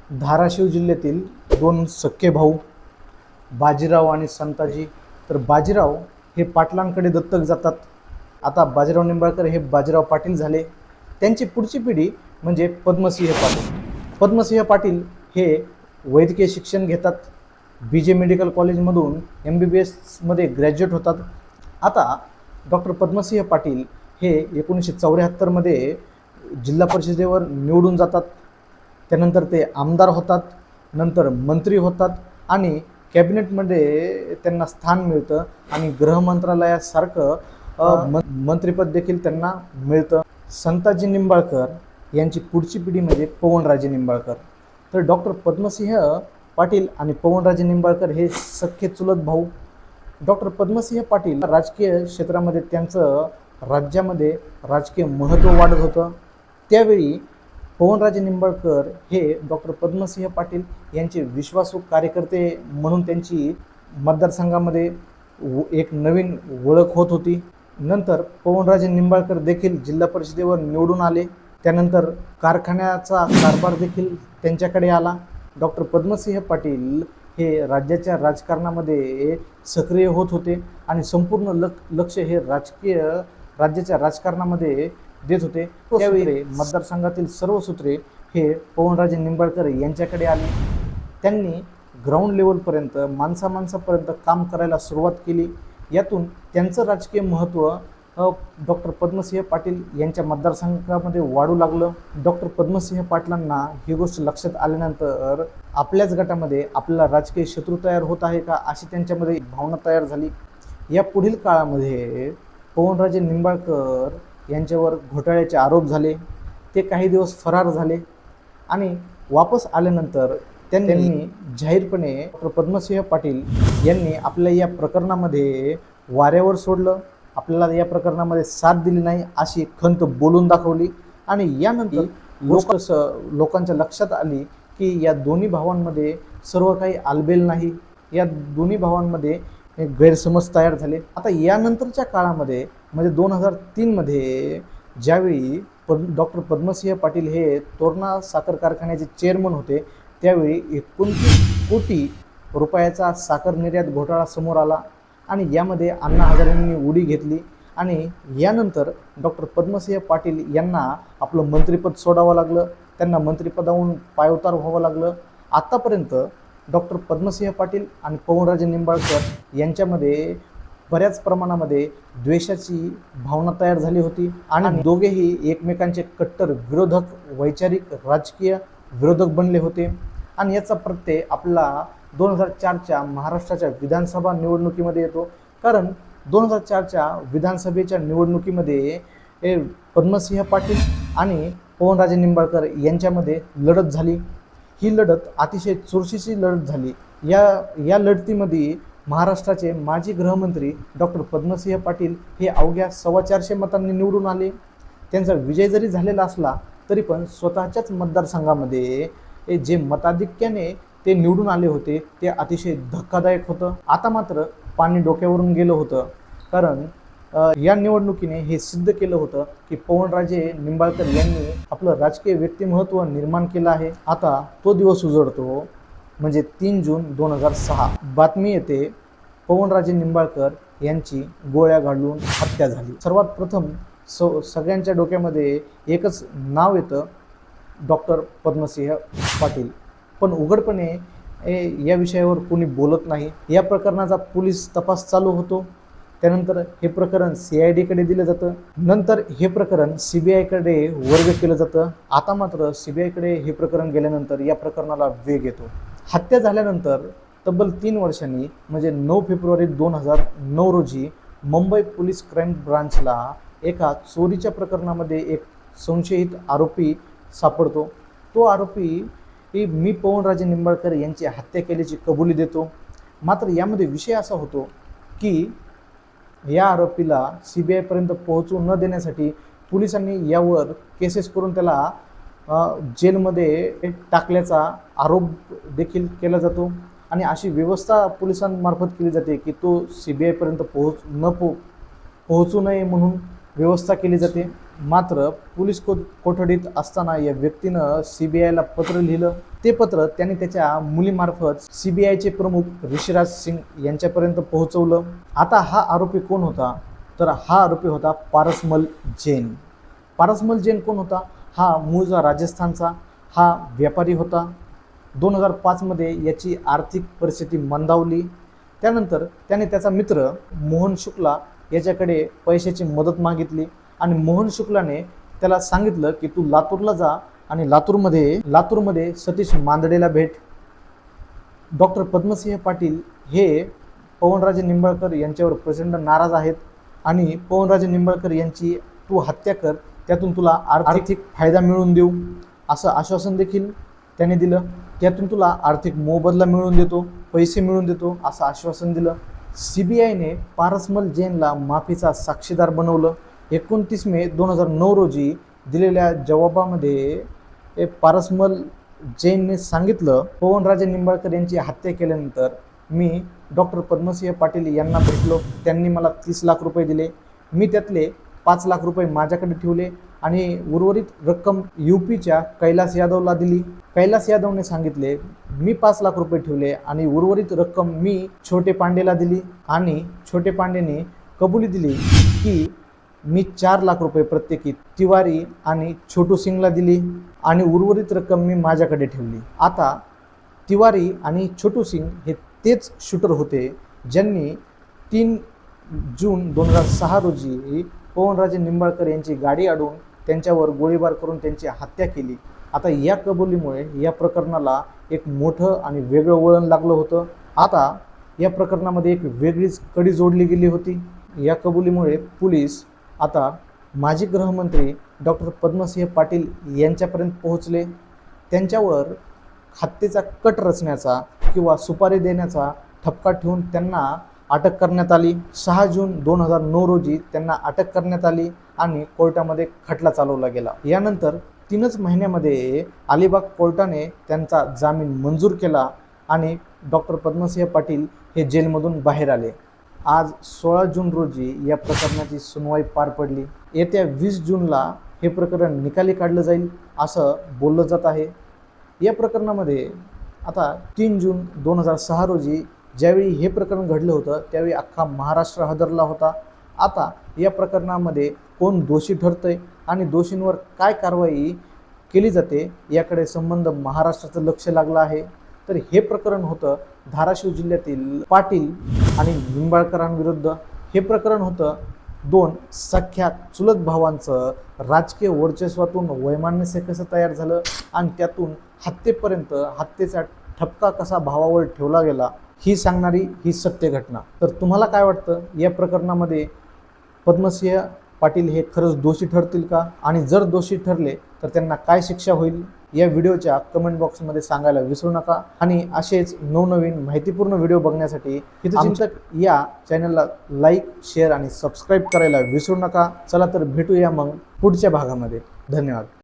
धाराशिव जिल्ह्यातील दोन सख्खे भाऊ बाजीराव आणि संताजी. तर बाजीराव हे पाटलांकडे दत्तक जातात. आता बाजीराव निंबाळकर हे बाजीराव पाटील झाले. त्यांची पुढची पिढी म्हणजे पद्मसिंह पाटील. पद्मसिंह पाटील हे वैद्यकीय शिक्षण घेतात. BJ मेडिकल कॉलेजमधून MBBSमध्ये ग्रॅज्युएट होतात. आता डॉक्टर पद्मसिंह पाटील हे 1974मध्ये जिल्हा परिषदेवर निवडून जातात. त्यानंतर ते आमदार होतात, नंतर मंत्री होतात आणि कॅबिनेटमध्ये त्यांना स्थान मिळतं आणि गृहमंत्रालयासारखं मंत्रिपद देखील त्यांना मिळतं. संताजी निंबाळकर यांची पुढची पिढी म्हणजे पवनराजे निंबाळकर. तर डॉक्टर पद्मसिंह पाटील आणि पवनराजे निंबाळकर हे सख्खे चुलत भाऊ. डॉक्टर पद्मसिंह पाटील राजकीय क्षेत्रामध्ये त्यांचं राज्यामध्ये राजकीय महत्त्व वाढत होतं. त्यावेळी पवनराजे निंबाळकर हे डॉक्टर पद्मसिंह पाटील यांचे विश्वासू कार्यकर्ते म्हणून त्यांची मतदारसंघामध्ये एक नवीन ओळख होत होती. नंतर पवनराजे निंबाळकर देखील जिल्हा परिषदेवर निवडून आले. त्यानंतर कारखान्याचा कारभार देखील त्यांच्याकडे आला. डॉक्टर पद्मसिंह पाटील हे राज्याच्या राजकारणामध्ये सक्रिय होत होते आणि संपूर्ण लक्ष हे राज्याच्या राजकारणामध्ये देत होते. त्यावेळी मतदारसंघातील सर्व सूत्रे हे पवनराजे निंबाळकर यांच्याकडे आली. त्यांनी ग्राउंड लेवलपर्यंत माणसापर्यंत काम करायला सुरुवात केली. यातून त्यांचं राजकीय महत्त्व डॉक्टर पद्मसिंह पाटील यांच्या मतदारसंघामध्ये वाढू लागलं. डॉक्टर पद्मसिंह पाटलांना ही गोष्ट लक्षात आल्यानंतर आपल्याच गटामध्ये आपल्याला राजकीय शत्रू तयार होत आहे का अशी त्यांच्यामध्ये भावना तयार झाली. या पुढील काळामध्ये पवनराजे निंबाळकर यांच्यावर घोटाळ्याचे आरोप झाले. ते काही दिवस फरार झाले आणि वापस आल्यानंतर त्यांनी जाहीरपणे डॉक्टर पद्मसिंह पाटील यांनी आपल्या या प्रकरणामध्ये वाऱ्यावर सोडलं, आपल्याला या प्रकरणामध्ये साथ दिली नाही अशी खंत बोलून दाखवली. आणि यानंतर लोकांच्या लक्षात आली की या दोन्ही भावांमध्ये सर्व काही आलबेल नाही. या दोन्ही भावांमध्ये गैरसमज तयार झाले. आता यानंतरच्या काळामध्ये म्हणजे 2003मध्ये ज्यावेळी डॉक्टर पद्मसिंह पाटील हे तोरणा साखर कारखान्याचे चेअरमन होते, त्यावेळी 29 कोटी रुपयाचा साखर निर्यात घोटाळा समोर आला आणि यामध्ये अण्णा हजारेंनी उडी घेतली. आणि यानंतर डॉक्टर पद्मसिंह पाटील यांना आपलं मंत्रिपद सोडावं लागलं. त्यांना मंत्रिपदावरून पायउतार व्हावं लागलं. आतापर्यंत डॉक्टर पद्मसिंह पाटील आणि पवनराजे निंबाळकर यांच्यामध्ये बऱ्याच प्रमाणामध्ये द्वेषाची भावना तयार झाली होती आणि दोघेही एकमेकांचे कट्टर विरोधक, वैचारिक राजकीय विरोधक बनले होते. आणि याचा प्रत्यय आपला 2004च्या महाराष्ट्राच्या विधानसभा निवडणुकीमध्ये येतो. कारण 2004च्या विधानसभेच्या निवडणुकीमध्ये पद्मसिंह पाटील आणि पवनराजे निंबाळकर यांच्यामध्ये लढत झाली. ही लढत अतिशय चुरशीची लढत झाली. या लढतीमध्ये महाराष्ट्राचे माजी गृहमंत्री डॉक्टर पद्मसिंह पाटील हे अवघ्या 425 मतांनी निवडून आले. त्यांचा विजय जरी झालेला असला तरी पण स्वतःच्याच मतदारसंघामध्ये जे मताधिक्याने ते निवडून आले होते ते अतिशय धक्कादायक होतं. आता मात्र पाणी डोक्यावरून गेलं होतं. कारण या निवडणुकीने हे सिद्ध केलं होतं की पवनराजे निंबाळकर यांनी आपलं राजकीय व्यक्तिमत्व निर्माण केलं आहे. आता तो दिवस उजळतो म्हणजे 3 जून 2006. बातमी येते पवनराजे निंबाळकर यांची गोळ्या घालून हत्या झाली. सर्वात प्रथम सगळ्यांच्या डोक्यामध्ये एकच नाव येतं, डॉक्टर पद्मसिंह पाटील. पण उघडपणे या विषयावर कोणी बोलत नाही. या प्रकरणाचा पोलीस तपास चालू होतो. त्यानंतर हे प्रकरण CIDकडे दिलं जातं. नंतर हे प्रकरण CBIकडे वर्ग केलं जातं. आता मात्र CBIकडे हे प्रकरण गेल्यानंतर या प्रकरणाला वेग येतो. हत्या झाल्यानंतर तब्बल 3 वर्षांनी म्हणजे 9 फेब्रुवारी 2009 रोजी मुंबई पोलीस क्राईम ब्रांचला एका चोरीच्या प्रकरणामध्ये एक संशयित आरोपी सापडतो. तो आरोपी मी पवनराजे निंबाळकर यांची हत्या केल्याची कबुली देतो. मात्र यामध्ये विषय असा होतो की या आरोपीला CBIपर्यंत पोहोचू न देण्यासाठी पोलिसांनी यावर केसेस करून त्याला जेलमध्ये टाकल्याचा आरोप देखील केला जातो. आणि अशी व्यवस्था पोलिसांमार्फत केली जाते की तो CBIपर्यंत पोहोचू नये म्हणून व्यवस्था केली जाते. मात्र पोलीस कोठडीत असताना या व्यक्तीनं CBIला पत्र लिहिलं. ते पत्र त्याने त्याच्या मुलीमार्फत CBIचे प्रमुख ऋषिराज सिंग यांच्यापर्यंत पोहोचवलं. आता हा आरोपी कोण होता? तर हा आरोपी होता पारसमल जैन. पारसमल जैन कोण होता? हा मूळचा राजस्थानचा हा व्यापारी होता. 2005 मध्ये याची आर्थिक परिस्थिती मंदावली. त्यानंतर त्याने त्याचा मित्र मोहन शुक्ला याच्याकडे पैशाची मदत मागितली आणि मोहन शुक्लाने त्याला सांगितलं की तू लातूरला जा आणि लातूरमध्ये सतीश मांदडेला भेट. डॉक्टर पद्मसिंह पाटील हे पवनराजे निंबाळकर यांच्यावर प्रचंड नाराज आहेत आणि पवनराजे निंबाळकर यांची तू हत्या कर, त्यातून तुला आर्थिक फायदा मिळवून देऊ असं आश्वासन देखील त्याने दिलं. त्यातून तुला आर्थिक मोबदला मिळवून देतो, पैसे मिळवून देतो असं आश्वासन दिलं. CBIने पारसमल जैनला माफीचा साक्षीदार बनवलं. 29 मे 2009 रोजी दिलेल्या जबाबामध्ये पारसमल जैनने सांगितलं, पवनराजे निंबाळकर यांची हत्या केल्यानंतर मी डॉक्टर पद्मसिंह पाटील यांना भेटलो. त्यांनी मला 30 लाख रुपये दिले. मी त्यातले 5 लाख रुपये माझ्याकडे ठेवले आणि उर्वरित रक्कम UPच्या कैलास यादवला दिली. कैलास यादवने सांगितले मी 5 लाख रुपये ठेवले आणि उर्वरित रक्कम मी छोटे पांडेला दिली आणि छोटे पांडेने कबुली दिली की मी 4 लाख रुपये प्रत्येकी तिवारी आणि छोटू सिंगला दिली आणि उर्वरित रक्कम मी माझ्याकडे ठेवली. आता तिवारी आणि छोटू सिंग हे तेच शूटर होते ज्यांनी 3 जून 2006 रोजी पवनराजे निंबाळकर यांची गाडी अडवून त्यांच्यावर गोळीबार करून त्यांची हत्या केली. आता या कबुलीमुळे या प्रकरणाला एक मोठं आणि वेगळं वळण लागलं होतं. आता या प्रकरणामध्ये एक वेगळीच कडी जोडली गेली होती. या कबुलीमुळे पोलीस आता माजी गृहमंत्री डॉक्टर पद्मसिंह पाटील यांच्यापर्यंत पोहोचले. त्यांच्यावर हत्येचा कट रचण्याचा किंवा सुपारी देण्याचा ठपका ठेवून त्यांना अटक करण्यात आली. 6 जून 2009 रोजी त्यांना अटक करण्यात आली आणि कोर्टामध्ये खटला चालवला गेला. यानंतर 3च महिन्यामध्ये अलिबाग कोर्टाने त्यांचा जामीन मंजूर केला आणि डॉक्टर पद्मसिंह पाटील हे जेलमधून बाहेर आले. आज 16 जून रोजी या प्रकरणाची सुनवाई पार पडली. येत्या 20 जूनला हे प्रकरण निकाली काढलं जाईल असं बोललं जात आहे. या प्रकरणामध्ये आता 3 जून 2006 रोजी ज्यावेळी हे प्रकरण घडलं होतं त्यावेळी अख्खा महाराष्ट्र हादरला होता. आता या प्रकरणामध्ये कोण दोषी ठरतंय आणि दोषींवर काय कारवाई केली जाते याकडे संबंध महाराष्ट्राचं लक्ष लागलं आहे. तर हे प्रकरण होतं धाराशिव जिल्ह्यातील पाटील आणि निंबाळकरांविरुद्ध. हे प्रकरण होतं 2 सख्या चुलत भावांचं राजकीय वर्चस्वातून वैमनस्य कसं तयार झालं आणि त्यातून हत्येपर्यंत हत्येचा ठपका कसा भावावर ठेवला गेला ही सांगणारी ही सत्य घटना. तर तुम्हाला काय वाटतं या प्रकरणामध्ये पद्मसिंह पाटील हे खरंच दोषी ठरतील का? आणि जर दोषी ठरले तर त्यांना काय शिक्षा होईल? या व्हिडिओच्या कमेंट बॉक्समध्ये सांगायला विसरू नका. आणि असेच नवनवीन माहितीपूर्ण व्हिडिओ बघण्यासाठी हितचिंतक या चॅनलला लाईक, शेअर आणि सबस्क्राईब करायला विसरू नका. चला तर भेटूया मग पुढच्या भागामध्ये. धन्यवाद.